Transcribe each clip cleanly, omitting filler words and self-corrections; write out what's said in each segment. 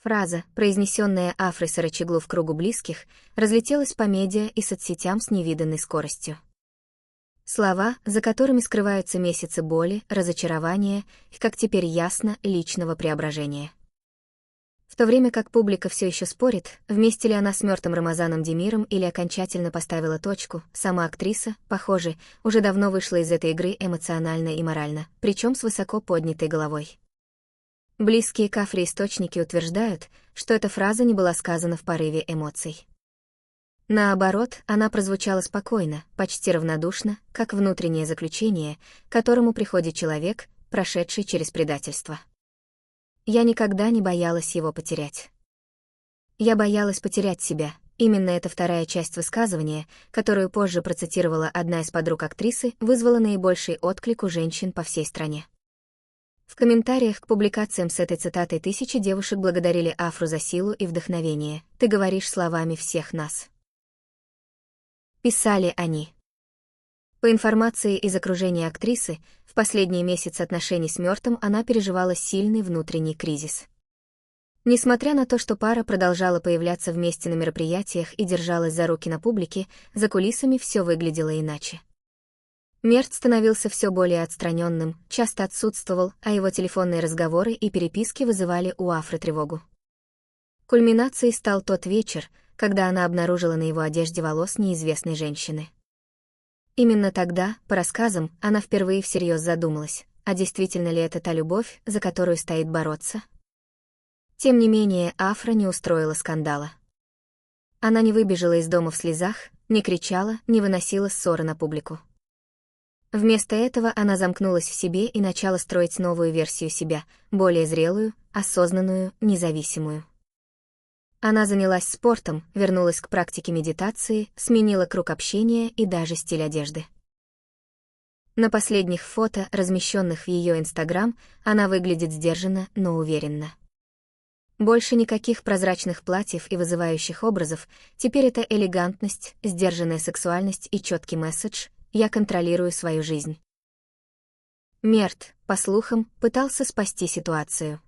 Фраза, произнесенная Афрой Сарачеглу в кругу близких, разлетелась по медиа и соцсетям с невиданной скоростью. Слова, за которыми скрываются месяцы боли, разочарования и, как теперь ясно, личного преображения. В то время как публика все еще спорит, вместе ли она с мертвым Рамазаном Демиром или окончательно поставила точку, сама актриса, похоже, уже давно вышла из этой игры эмоционально и морально, причем с высоко поднятой головой. Близкие к Афре источники утверждают, что эта фраза не была сказана в порыве эмоций. Наоборот, она прозвучала спокойно, почти равнодушно, как внутреннее заключение, к которому приходит человек, прошедший через предательство. Я никогда не боялась его потерять. Я боялась потерять себя. Именно эта вторая часть высказывания, которую позже процитировала одна из подруг актрисы, вызвала наибольший отклик у женщин по всей стране. В комментариях к публикациям с этой цитатой тысячи девушек благодарили Афру за силу и вдохновение. «Ты говоришь словами всех нас». Писали они. По информации из окружения актрисы, в последние месяцы отношений с мертвым она переживала сильный внутренний кризис. Несмотря на то, что пара продолжала появляться вместе на мероприятиях и держалась за руки на публике, за кулисами все выглядело иначе. Мерт становился все более отстраненным, часто отсутствовал, а его телефонные разговоры и переписки вызывали у Афры тревогу. Кульминацией стал тот вечер, когда она обнаружила на его одежде волос неизвестной женщины. Именно тогда, по рассказам, она впервые всерьез задумалась, а действительно ли это та любовь, за которую стоит бороться? Тем не менее, Афра не устроила скандала. Она не выбежала из дома в слезах, не кричала, не выносила ссоры на публику. Вместо этого она замкнулась в себе и начала строить новую версию себя, более зрелую, осознанную, независимую. Она занялась спортом, вернулась к практике медитации, сменила круг общения и даже стиль одежды. На последних фото, размещенных в ее Инстаграм, она выглядит сдержанно, но уверенно. Больше никаких прозрачных платьев и вызывающих образов, теперь это элегантность, сдержанная сексуальность и четкий месседж «Я контролирую свою жизнь». Мерт, по слухам, пытался спасти ситуацию.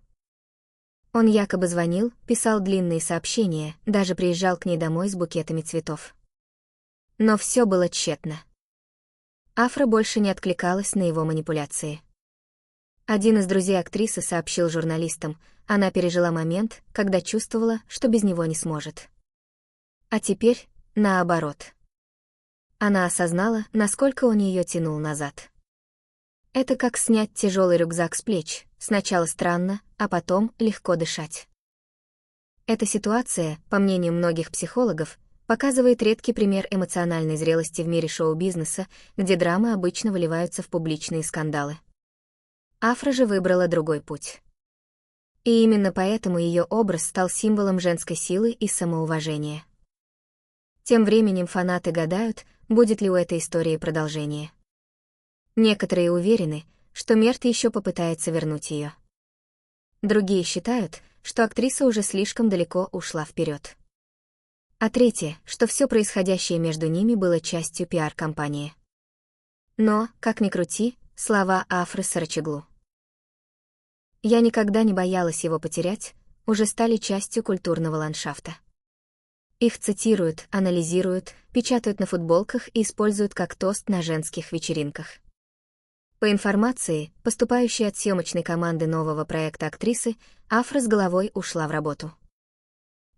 Он якобы звонил, писал длинные сообщения, даже приезжал к ней домой с букетами цветов. Но все было тщетно. Афра больше не откликалась на его манипуляции. Один из друзей актрисы сообщил журналистам, она пережила момент, когда чувствовала, что без него не сможет. А теперь, наоборот. Она осознала, насколько он ее тянул назад. Это как снять тяжелый рюкзак с плеч, сначала странно, а потом легко дышать. Эта ситуация, по мнению многих психологов, показывает редкий пример эмоциональной зрелости в мире шоу-бизнеса, где драмы обычно выливаются в публичные скандалы. Афра же выбрала другой путь. И именно поэтому ее образ стал символом женской силы и самоуважения. Тем временем фанаты гадают, будет ли у этой истории продолжение. Некоторые уверены, что Мерт еще попытается вернуть ее. Другие считают, что актриса уже слишком далеко ушла вперед. А третье, что все происходящее между ними было частью пиар-компании. Но, как ни крути, слова Афры Сарачеглу. «Я никогда не боялась его потерять», уже стали частью культурного ландшафта. Их цитируют, анализируют, печатают на футболках и используют как тост на женских вечеринках. По информации, поступающей от съемочной команды нового проекта актрисы, Афра с головой ушла в работу.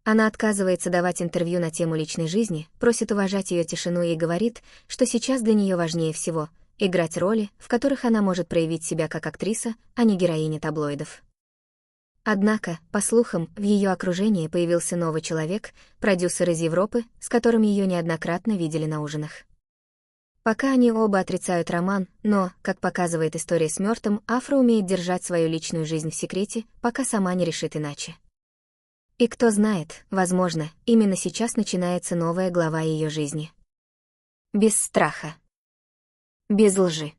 Она отказывается давать интервью на тему личной жизни, просит уважать ее тишину и говорит, что сейчас для нее важнее всего — играть роли, в которых она может проявить себя как актриса, а не героиня таблоидов. Однако, по слухам, в ее окружении появился новый человек, продюсер из Европы, с которым ее неоднократно видели на ужинах. Пока они оба отрицают роман, но, как показывает история с Мёртом, Афра умеет держать свою личную жизнь в секрете, пока сама не решит иначе. И кто знает, возможно, именно сейчас начинается новая глава ее жизни. Без страха. Без лжи.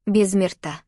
Без Мерта.